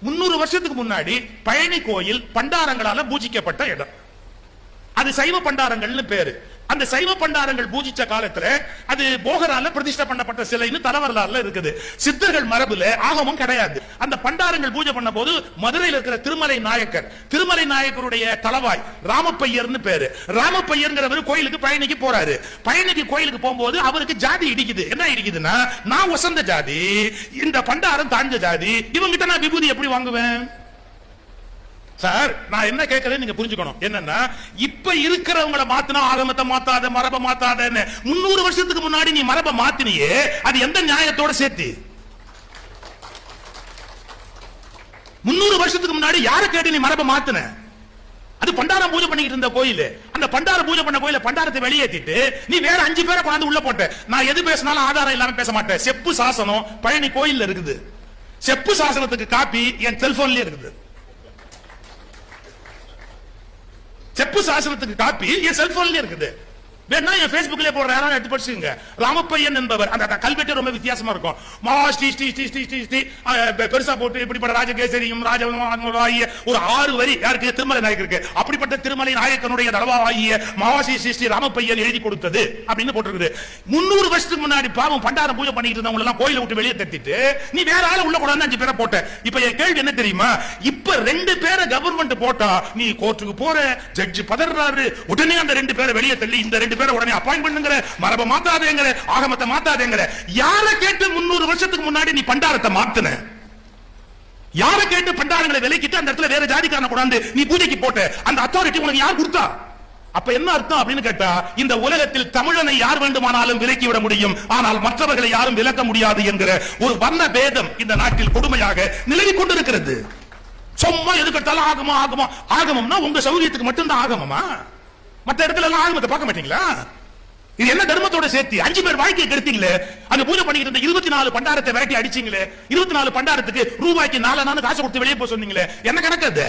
300 வருஷத்துக்கு முன்னாடி பழனி கோயில் பண்டாரங்களால பூஜிக்கப்பட்ட இடம். அது சைவ பண்டாரங்கள்னு பேரு. அந்த சைவ பண்டாரங்கள் பூஜிச்ச காலத்துல அது போகரால பிரதிஷ்டை பண்ணப்பட்ட சிலைன்னு தலவரலாறுல இருக்குது. சித்தர்கள் மரபுல ஆகமம் கிடையாது. அந்த பண்டாரங்கள் பூஜை பண்ண போது மதுரையில் இருக்கிற திருமலை நாயக்கருடைய தலவாய் ராமப்பையர்னு பேரு. ராமப்பையர்ங்கிறவர் கோயிலுக்கு பழனிக்கு போறாரு. பழனிக்கு கோயிலுக்கு போகும்போது அவருக்கு ஜாதி இடிக்குது. என்ன இடிக்குதுன்னா, நான் உசந்த ஜாதி, இந்த பண்டாரம் தாழ்ந்த ஜாதி, இவங்கிட்ட நான் விபூதி எப்படி வாங்குவேன்? சார், நான் என்ன கேட்கறேன் நீங்க புரிஞ்சுக்கணும். என்னன்னா, இப்ப இருக்கிறவங்களை மாத்தினா ஆகமத்தை மாத்தாத, மரபை மாத்தாதன்னு 300 வருஷத்துக்கு முன்னாடி நீ மரபை மாத்தினியே, அது எந்த நியாயத்தோட சேர்த்து? 300 வருஷத்துக்கு முன்னாடி யாரை கேட்டு நீ மரபை மாத்தின? அது பண்டாரம் பூஜை பண்ணிட்டு இருந்த கோயில். அந்த பண்டார பூஜை பண்ண கோயில பண்டாரத்தை வெளியேற்றிட்டு நீ வேற 5 பேரை கொண்டாந்து உள்ள போட்ட. நான் எது பேசினாலும் ஆதாரம் இல்லாம பேச மாட்டேன். செப்பு சாசனம் பழனி கோயில்ல இருக்குது. செப்பு சாசனத்துக்கு காப்பி என் செல்போன்லயே இருக்குது. செப்பு சாசனத்துக்கு காப்பி என் செல்போன்ல இருக்குது. வேணா என் Facebookல போடுற யாராவது எடுத்து படிச்சுங்க. ராமப்பையன் என்பவர், அந்த கல்வெட்டு ரொம்ப வித்தியாசமா இருக்கும். பெருசா போட்டு இப்படிப்பட்ட ராஜகேசரியும் ராஜவாகிய ஒரு 6 வரி யாருக்கு? திருமலை நாயக்கருக்கு. அப்படிப்பட்ட திருமலை நாயக்கனுடைய தலவாகிய மகாஸ்ரீ ஸ்ரீ ராமப்பையன் எழுதி கொடுத்தது அப்படின்னு போட்டிருக்குது. 300 வருஷத்துக்கு முன்னாடி பாவம் பண்டாரம் பூஜை பண்ணிட்டு இருந்தவங்க எல்லாம் கோயிலை விட்டு வெளியே தட்டிட்டு நீ வேற ஆள உள்ள கூட 5 பேரை போட்ட. இப்ப என் கேள்வி என்ன தெரியுமா? இப்ப 2 பேரை கவர்மெண்ட் போட்டா நீ கோர்ட்டுக்கு போற, ஜட்ஜி பதறாரு, உடனே அந்த 2 பேரை வெளியே தள்ளி இந்த 2 பேரை உடனே அப்பாயிண்ட் பண்ணுங்கற, மரபை மாத்தாதேங்கற, ஆகமத்தை மாத்தாதேங்கற. யாரை கேட்டு 300 வருஷத்துக்கு முன்னாடி நீ பண்டாரத்தை மாத்துன? யாரை கேட்டு பண்டாரங்களை விலைக்கிட்டு அந்த இடத்துல வேற ஜாதிக்காரனை கொண்டாந்து நீ பூஜைக்கு போட்ட? அந்த அத்தாரிட்டி உனக்கு யார் கொடுத்தா? அப்ப என்ன அர்த்தம் அப்படின்னு கேட்டா, இந்த உலகத்தில் தமிழனை யார் வேண்டுமானாலும் விலக்கி விட முடியும், ஆனால் மற்றவர்களை யாரும் விலக்க முடியாது என்கிற ஒரு வர்ண பேதம் இந்த நாட்டில் கொடுமையாக நிலவிக் கொண்டிருக்கிறது. சும்மா எதுக்கட்டாலும் ஆகமா ஆகமா ஆகமம்னா உங்க சௌரியத்துக்கு மட்டும்தான் ஆகமமா? மற்ற இடத்துல எல்லாம் ஆகமத்தை பார்க்க மாட்டீங்களா? இது என்ன தர்மத்தோட சேர்த்து 5 பேர் வாழ்க்கையை கெடுத்தீங்களே. அங்க பூஜை பண்ணிட்டு இருந்த 24 பண்டாரத்தை விரட்டி அடிச்சீங்களே. 24 பண்டாரத்துக்கு ரூபாய்க்கு 4 காசு கொடுத்து வெளியே போக சொன்னீங்களே. என்ன கணக்கு அது?